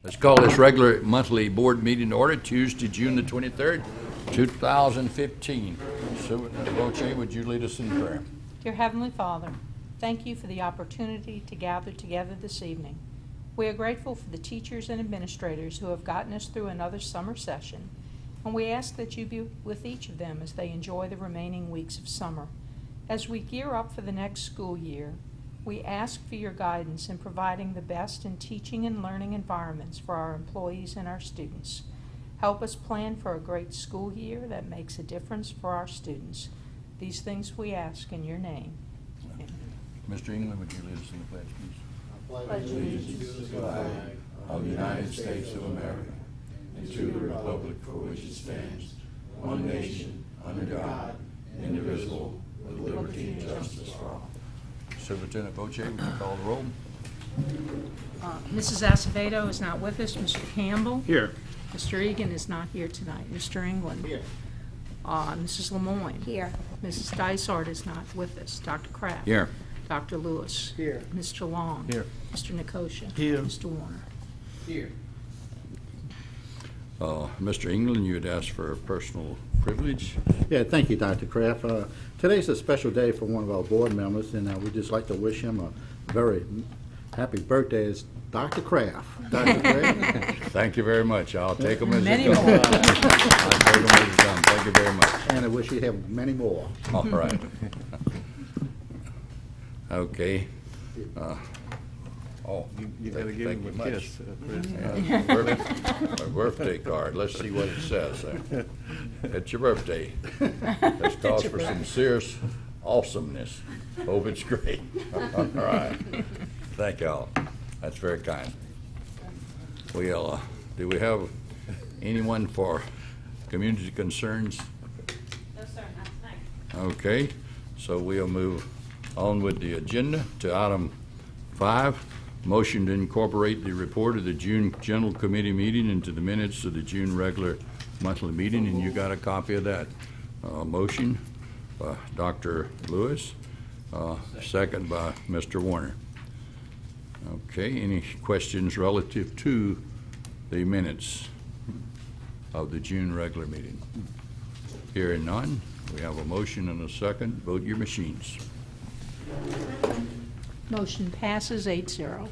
Let's call this regular monthly board meeting to order, Tuesday, June the 23rd, 2015. Superintendent Boche, would you lead us in prayer? Dear Heavenly Father, thank you for the opportunity to gather together this evening. We are grateful for the teachers and administrators who have gotten us through another summer session, and we ask that you be with each of them as they enjoy the remaining weeks of summer. As we gear up for the next school year, we ask for your guidance in providing the best in teaching and learning environments for our employees and our students. Help us plan for a great school year that makes a difference for our students. These things we ask in your name. Amen. Mr. England, would you lead us in the pledge, please? Pledge allegiance to the flag of the United States of America and to the republic for which it stands, one nation, under God, indivisible, with liberty and justice for all. Superintendent Boche, would you call the roll? Mrs. Acevedo is not with us. Mr. Campbell? Here. Mr. Egan is not here tonight. Mr. England? Here. Mrs. Lemoyne? Here. Mrs. Dysart is not with us. Dr. Kraft? Here. Dr. Lewis? Here. Mr. Long? Here. Mr. Nikosha? Here. Mr. Warner? Here. Mr. England, you had asked for a personal privilege. Yeah, thank you, Dr. Kraft. Today's a special day for one of our board members, and we'd just like to wish him a very happy birthday. It's Dr. Kraft. Dr. Kraft. Thank you very much. I'll take them as Many they come. more. I'll take them as they come. Thank you very much. And I wish you'd have many more. All right. Okay. You gotta give thank him you a much. kiss, Chris. My birthday card. Let's see what it says there. It's your birthday. Let's cause for some serious awesomeness. Hope it's great. All right. Thank y'all. That's very kind. Well, do we have anyone for community concerns? No, sir, not tonight. Okay, so we'll move on with the agenda to item 5. Motion to incorporate the report of the June General Committee meeting into the minutes of the June regular monthly meeting, and you got a copy of that. Motion by Dr. Lewis, second by Mr. Warner. Okay, any questions relative to the minutes of the June regular meeting? Hearing none, we have a motion and a second. Vote your machines. Motion passes 8-0.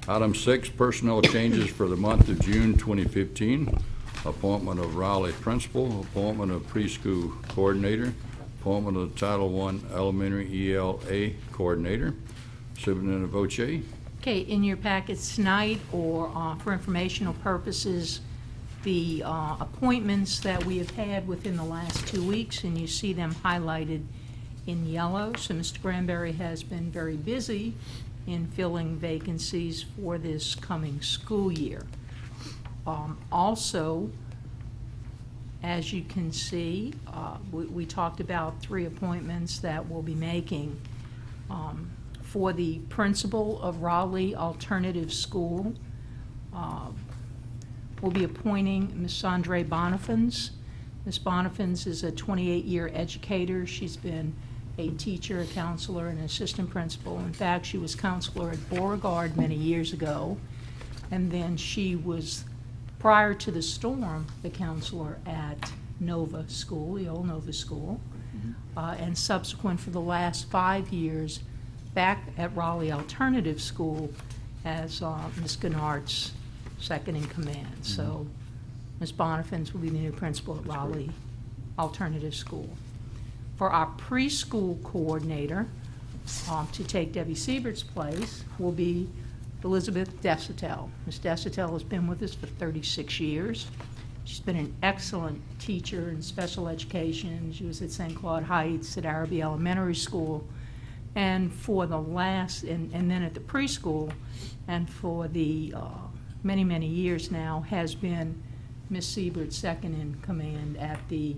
Item 6, personnel changes for the month of June 2015. Appointment of Raleigh principal, appointment of preschool coordinator, appointment of Title I elementary ELA coordinator. Superintendent Boche. Okay, in your packets tonight, or for informational purposes, the appointments that we have had within the last 2 weeks, and you see them highlighted in yellow. So Mr. Granberry has been very busy in filling vacancies for this coming school year. Also, as you can see, we talked about 3 appointments that we'll be making. For the principal of Raleigh Alternative School, we'll be appointing Ms. Andre Bonifans. Ms. Bonifans is a 28-year educator. She's been a teacher, a counselor, and an assistant principal. In fact, she was counselor at Beauregard many years ago, and then she was, prior to the storm, the counselor at Nova School, the old Nova School, and subsequent for the last 5 years back at Raleigh Alternative School as Ms. Gennard's second in command. So Ms. Bonifans will be the new principal at Raleigh Alternative School. For our preschool coordinator, to take Debbie Siebert's place, will be Elizabeth Desitel. Ms. Desitel has been with us for 36 years. She's been an excellent teacher in special education. She was at St. Claude Heights, at Araby Elementary School, and for the last, and then at the preschool, and for the many, many years now, has been Ms. Siebert's second in command at the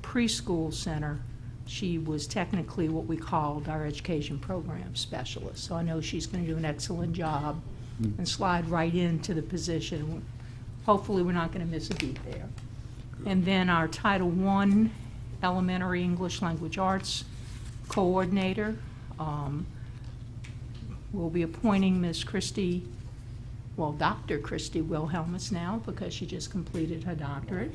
preschool center. She was technically what we called our education program specialist. So I know she's going to do an excellent job and slide right into the position. Hopefully we're not going to miss a beat there. And then our Title I elementary English language arts coordinator, We'll be appointing Ms. Christy, well, Dr. Christy Wilhelmus now, because she just completed her doctorate.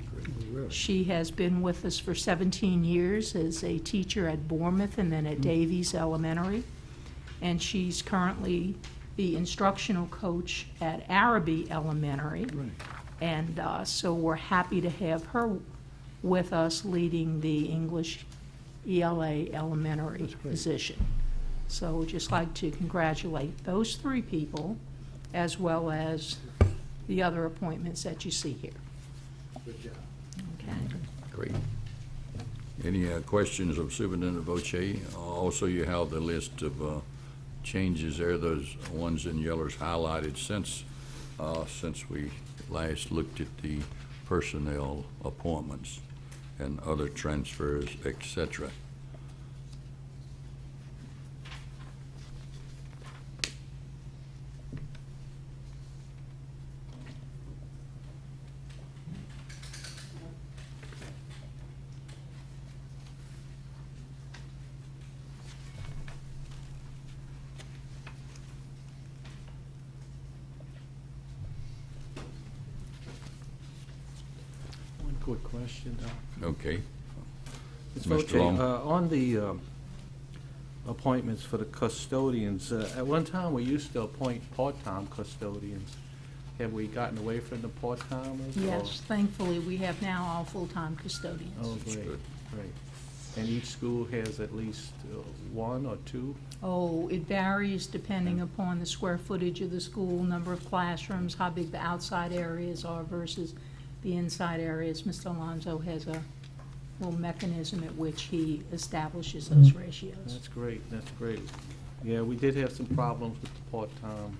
Really? She has been with us for 17 years as a teacher at Bournemouth and then at Davies Elementary. And she's currently the instructional coach at Araby Elementary. Right. And so we're happy to have her with us leading the English ELA elementary That's great. position. So we'd just like to congratulate those three people, as well as the other appointments that you see here. Good job. Okay. Great. Any questions of Superintendent Voce? Also, you have the list of changes there, those ones in yellows highlighted since we last looked at the personnel appointments and other transfers, et cetera. One quick question, Doc. Okay. Ms. Mr. Voce, Long. on the appointments for the custodians, at one time, we used to appoint part-time custodians. Have we gotten away from the part-timers? or- Yes, thankfully, we have now all full-time custodians. Oh, That's great, good. great. And each school has at least one or two? Oh, it varies depending upon the square footage of the school, number of classrooms, how big the outside areas are versus the inside areas. Mr. Alonso has a little mechanism at which he establishes those ratios. That's great, that's great. Yeah, we did have some problems with the part-time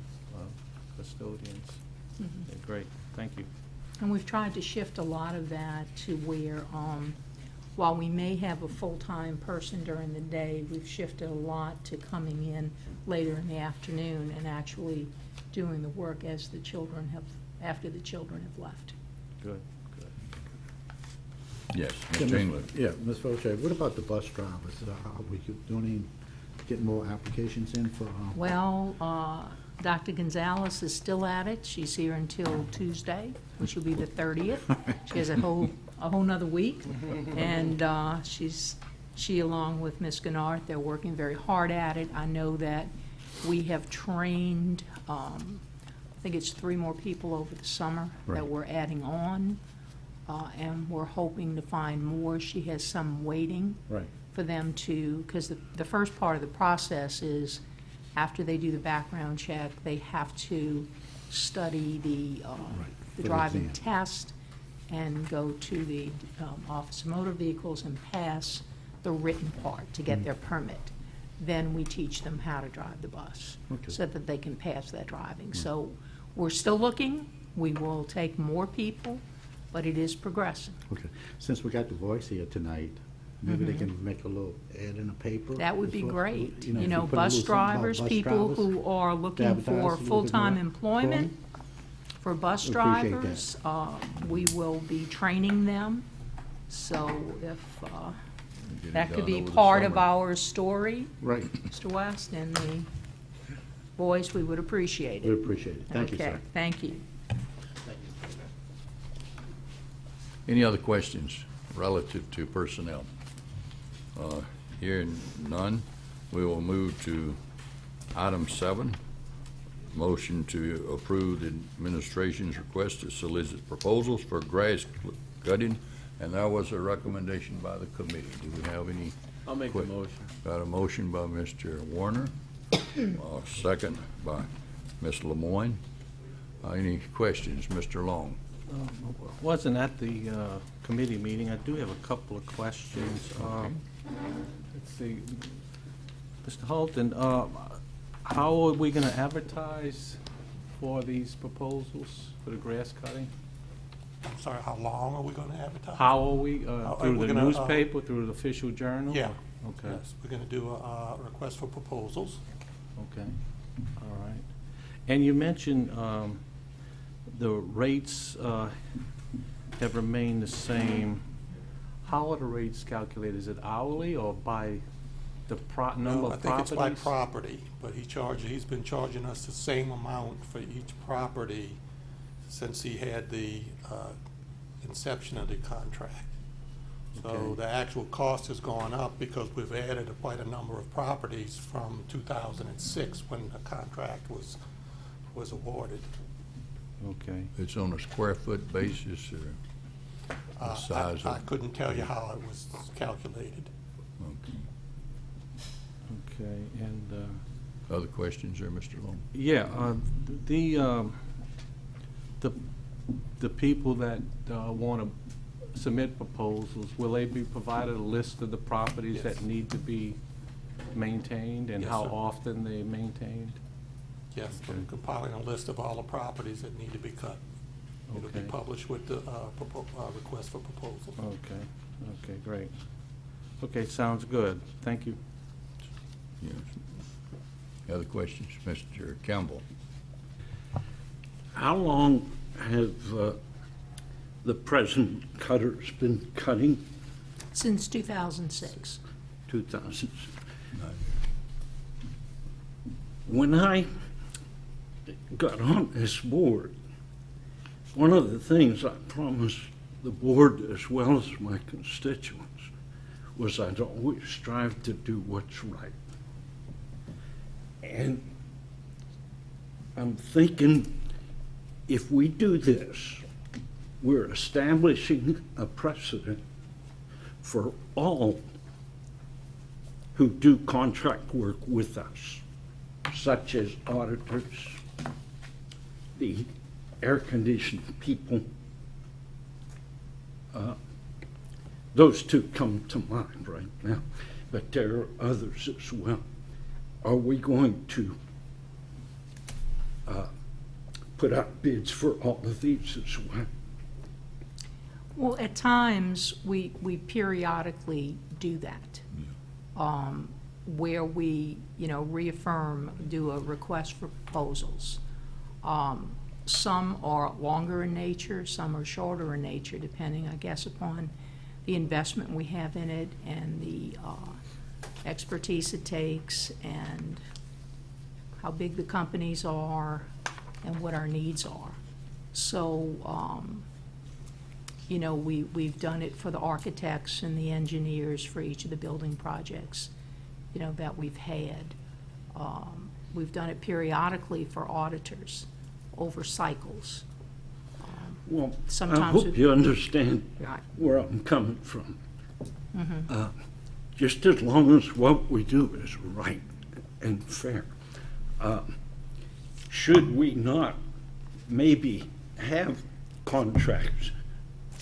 custodians. Mhm. Yeah, great, thank you. And we've tried to shift a lot of that to where, while we may have a full-time person during the day, we've shifted a lot to coming in later in the afternoon and actually doing the work as the children have, after the children have left. Good, good. Yes, Yeah, Mr. England. Yeah, Ms. Voce, what about the bus drivers? Are we getting more applications in for? Well, Dr. Gonzalez is still at it. She's here until Tuesday, which will be the 30th. She has a whole nother week. And she, along with Ms. Gennard, they're working very hard at it. I know that we have trained, I think it's 3 more people over the summer Right. that we're adding on. And we're hoping to find more. She has some waiting Right. for them to, because the first part of the process is, after they do the background check, they have to study the For the driving exam. test and go to the Office of Motor Vehicles and pass the written part to get their permit. Then we teach them how to drive the bus, Okay. so that they can pass that driving. So we're still looking. We will take more people, but it is progressing. Okay, since we got the voice here tonight, maybe they can make a little ad in the paper? That would be as well, great. if You we know, put a bus little something about drivers, bus people drivers who are to looking advertise for a little bit full-time more employment for bus We appreciate drivers. We will be training them. So if Get it that could done be over the part of summer. our story, Right, Mr. West, and the boys, we would appreciate we it. appreciate it. Thank you, Okay, sir. thank you. Any other questions relative to personnel? Hearing none, we will move to item 7, motion to approve the administration's request to solicit proposals for grass cutting, and that was a recommendation by the committee. Do we have any? I'll make the motion. Got a motion by Mr. Warner, second by Ms. Lemoyne. Any questions, Mr. Long? Wasn't at the committee meeting. I do have a couple of questions. Let's see, Mr. Holton, how are we going to advertise for these proposals for the grass cutting? I'm sorry, how long are we going to advertise? How are we, are through we the gonna, newspaper, through the official journal? Yeah. Okay, Yes, we're going to do a request for proposals. okay, all right. And you mentioned the rates have remained the same. How are the rates calculated? Is it hourly or by the number No, I of think it's by properties? property, but he's been charging us the same amount for each property since he had the inception of the contract. So Okay. the actual cost has gone up because we've added quite a number of properties from 2006 when the contract was awarded. Okay, It's on a square foot basis or the size I of? couldn't tell you how it was calculated. Okay. okay, and, Other questions there, Mr. Long? yeah, the people that want to submit proposals, will they be provided a list of the properties Yes. that need to be maintained and Yes, how sir. often they're maintained? Yes, we're compiling a list of all the properties that need to be cut. It'll be Okay. published with the request for proposal. Okay, okay, great. Okay, sounds good. Thank you. Yes. Other questions? Mr. Campbell? How long have the present cutters been cutting? Since 2006. 2000. When I got on this board, one of the things I promised the board as well as my constituents was I'd always strive to do what's right. And I'm thinking if we do this, we're establishing a precedent for all who do contract work with us, such as auditors, the air-conditioned people. Those two come to mind right now, but there are others as well. Are we going to put out bids for all of these as well? Well, at times, we periodically do that, where we, reaffirm, do a request for proposals. Some are longer in nature, some are shorter in nature, depending, I guess, upon the investment we have in it and the expertise it takes and how big the companies are and what our needs are. So, we've done it for the architects and the engineers for each of the building projects, that we've had. We've done it periodically for auditors over cycles. Well, I Sometimes hope you understand Right. where I'm coming from. Just as long as what we do is right and fair. Should we not maybe have contracts,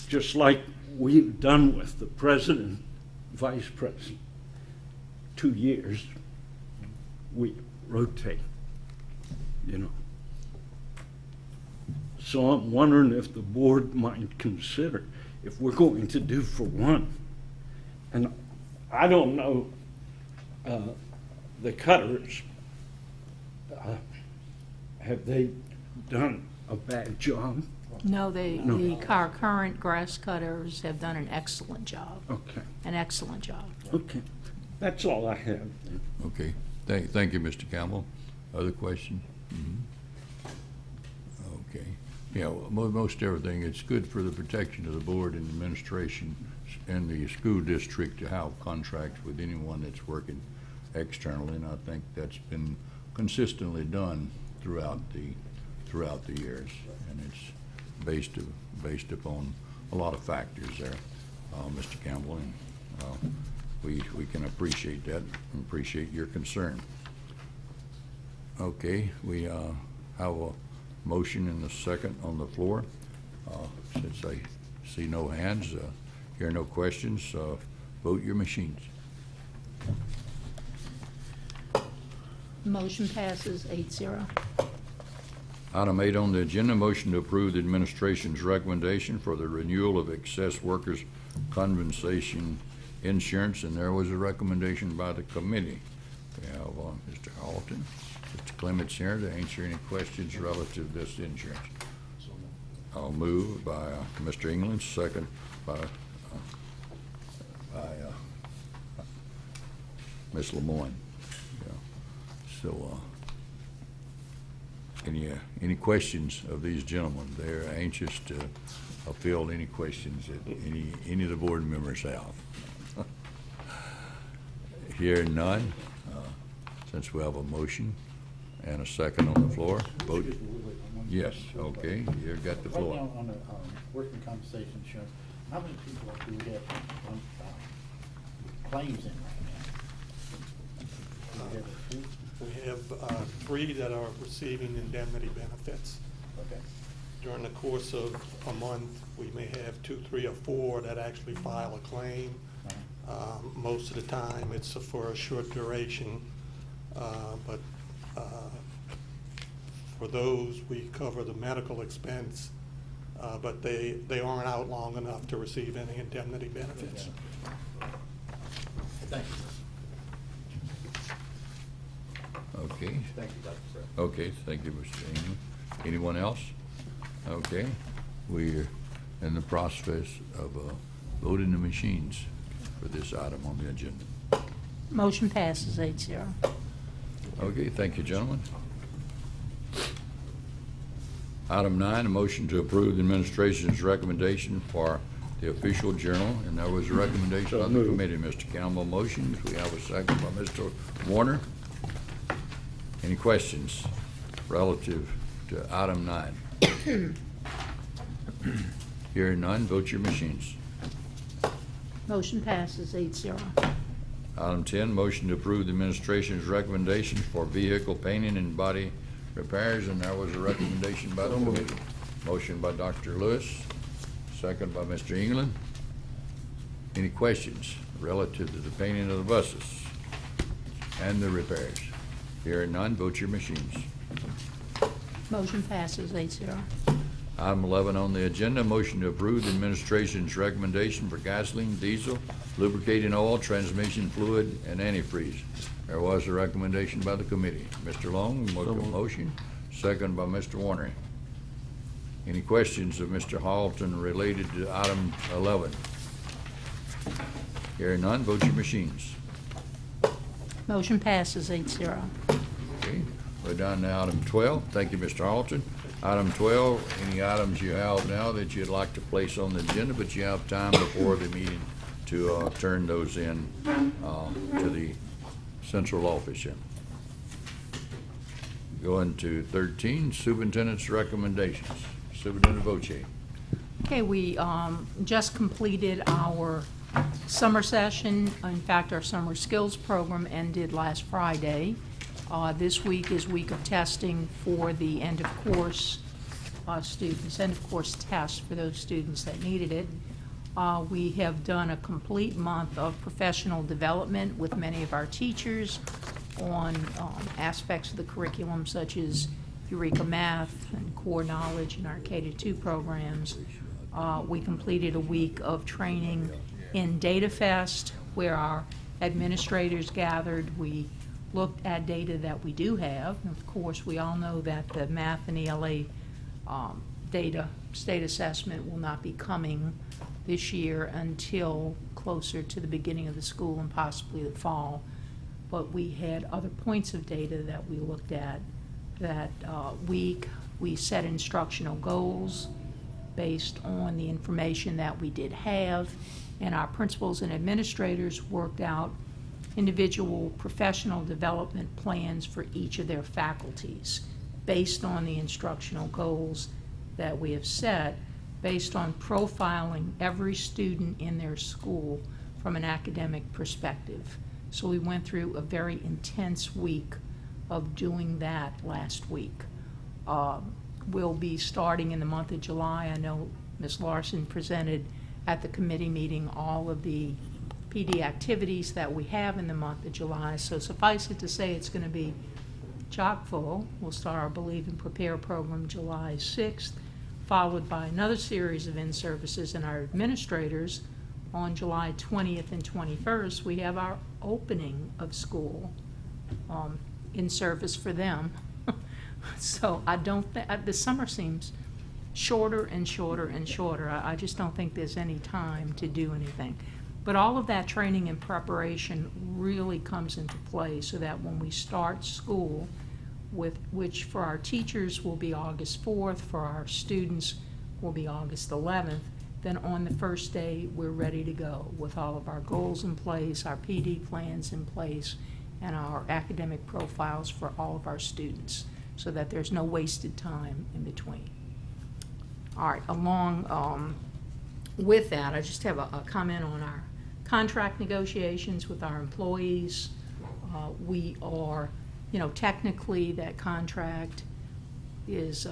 just like we've done with the president, vice president, 2 years, we rotate, So I'm wondering if the board might consider, if we're going to do for one, and I don't know, the cutters, have they done a bad job? No, our current grass cutters have done an excellent job, Okay, an excellent job. okay. That's all I have. Okay. Thank you, Mr. Campbell. Other questions? Okay. Yeah, well, most everything, it's good for the protection of the board and administration and the school district to have contracts with anyone that's working externally, and I think that's been consistently done throughout the years, and it's based upon a lot of factors there, Mr. Campbell, and we can appreciate that and appreciate your concern. Okay, we have a motion and a second on the floor. Since I see no hands, hear no questions, vote your machines. Motion passes 8-0. Item 8 on the agenda, motion to approve the administration's recommendation for the renewal of excess workers' compensation insurance, and there was a recommendation by the committee. We have Mr. Halton, Mr. Clements here to answer any questions relative to this insurance. I'll move by Mr. England, second by Ms. Lemoyne. Yeah. So, any questions of these gentlemen? They're anxious to field any questions that any of the board members have. Hearing none, since we have a motion and a second on the floor, vote. Yes, okay, you've got the Right floor. now, on the working compensation insurance, how many people do we have on claims in right now? Do we have a few? We have 3 that are receiving indemnity benefits. Okay. During the course of a month, we may have 2, 3, or 4 that actually file a claim. Most of the time, it's for a short duration, but for those, we cover the medical expense, but they aren't out long enough to receive any indemnity benefits. Thank you. Okay, Thank you, Dr. Kraft. okay, thank you, Mr. Ingram. Anyone else? Okay, we're in the process of loading the machines for this item on the agenda. Motion passes 8-0. Okay, thank you, gentlemen. Item 9, a motion to approve the administration's recommendation for the official journal, and there was a recommendation by the committee. Mr. Campbell motions. We have a second by Mr. Warner. Any questions relative to item 9? Hearing none, vote your machines. Motion passes 8-0. Item 10, motion to approve the administration's recommendation for vehicle painting and body repairs, and there was a recommendation by the committee. Motion by Dr. Lewis, second by Mr. England. Any questions relative to the painting of the buses and the repairs? Hearing none, vote your machines. Motion passes 8-0. Item 11 on the agenda, motion to approve the administration's recommendation for gasoline, diesel, lubricating oil, transmission fluid, and antifreeze. There was a recommendation by the committee. Mr. Long, make a motion, second by Mr. Warner. Any questions of Mr. Halton related to item 11? Hearing none, vote your machines. Motion passes 8-0. Okay, we're down to item 12. Thank you, Mr. Halton. Item 12, any items you have now that you'd like to place on the agenda, but you have time before the meeting to turn those in to the central office here. Going to 13, superintendent's recommendations. Superintendent Voce. Okay, we just completed our summer session. In fact, our summer skills program ended last Friday. This week is week of testing for the end of course students, end of course test for those students that needed it. We have done a complete month of professional development with many of our teachers on aspects of the curriculum such as Eureka Math and Core Knowledge in our K-2 programs. We completed a week of training in Data Fest where our administrators gathered. We looked at data that we do have. And of course, we all know that the math and ELA data state assessment will not be coming this year until closer to the beginning of the school and possibly the fall. But we had other points of data that we looked at that week. We set instructional goals based on the information that we did have, and our principals and administrators worked out individual professional development plans for each of their faculties based on the instructional goals that we have set, based on profiling every student in their school from an academic perspective. So we went through a very intense week of doing that last week. We'll be starting in the month of July. I know Ms. Larson presented at the committee meeting all of the PD activities that we have in the month of July. So suffice it to say it's going to be chock full. We'll start our Believe and Prepare program July 6th, followed by another series of in-services and our administrators on July 20th and 21st. We have our opening of school in service for them. So I don't think, the summer seems shorter and shorter and shorter. I just don't think there's any time to do anything. But all of that training and preparation really comes into play so that when we start school, which for our teachers will be August 4th, for our students will be August 11th, then on the first day, we're ready to go with all of our goals in place, our PD plans in place, and our academic profiles for all of our students, so that there's no wasted time in between. All right, along with that, I just have a comment on our contract negotiations with our employees. We are, technically that contract is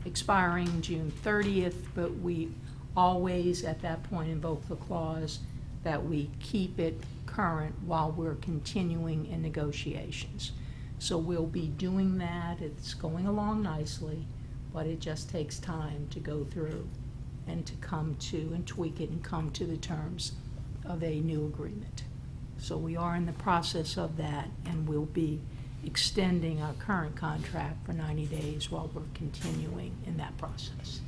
expiring June 30th, but we always at that point invoke the clause that we keep it current while we're continuing in negotiations. So we'll be doing that. It's going along nicely, but it just takes time to go through and to come to and tweak it and come to the terms of a new agreement. So we are in the process of that, and we'll be extending our current contract for 90 days while we're continuing in that process.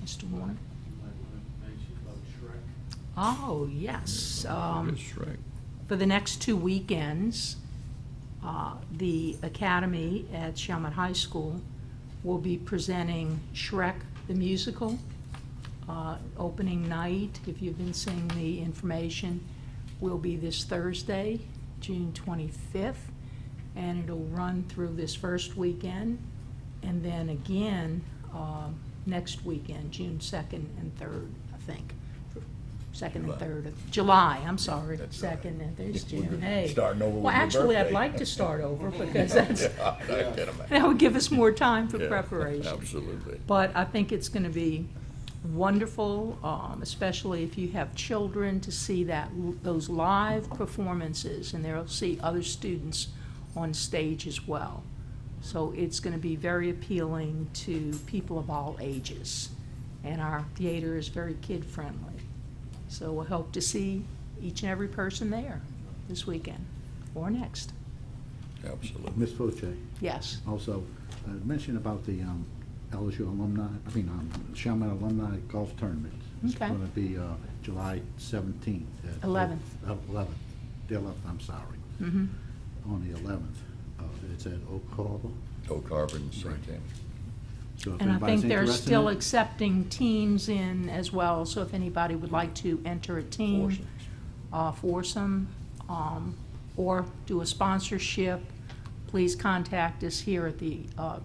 Mr. Warner? Oh, yes. That's right. For the next 2 weekends, the Academy at Chalmette High School will be presenting Shrek the Musical. Opening night, if you've been seeing the information, will be this Thursday, June 25th, and it'll run through this first weekend, and then again next weekend, June 2nd and 3rd, I think. 2nd and 3rd of July, I'm sorry. That's 2nd right. and there's June. Hey. Starting over with Well, your actually, I'd birthday. like to start over because that's, Yeah, I can imagine. that would give us more time for Yeah, preparation. Absolutely. But I think it's going to be wonderful, especially if you have children, to see those live performances, and they'll see other students on stage as well. So it's going to be very appealing to people of all ages, and our theater is very kid-friendly. So we'll hope to see each and every person there this weekend or next. Absolutely. Ms. Foche, Yes. also, mention about the LSU alumni, Chalmette Alumni Golf Tournament. It's Okay. going to be July 17th. 11th. 11th, the 11th, I'm sorry, Mm-hmm. on the 11th. It's at Oak Harbor. Oak Harbor and St. Anthony. So if And I anybody's think they're interested still in it, accepting teams in as well, so if anybody would like to enter a team, foursome, or do a sponsorship, please contact us here at the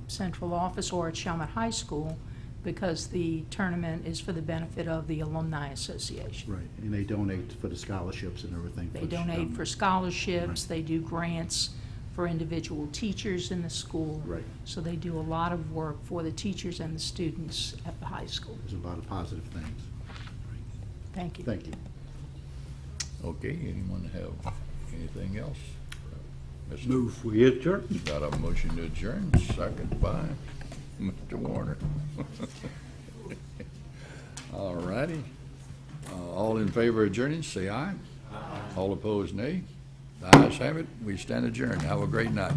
central office or at Chalmette High School, because the tournament is for the benefit of the Alumni Association. Right, and they donate for the scholarships and everything. They for donate for Chalmette. scholarships, Right. they do grants for individual teachers in the school. Right. So they do a lot of work for the teachers and the students at the high school. There's a lot of positive things. Thank you. Thank you. Okay, anyone have anything else? Mr. Move we adjourn. Got a motion to adjourn, second by Mr. Warner. All righty. All in favor of adjourning, say aye. All opposed, nay. The ayes have it. We stand adjourned. Have a great night.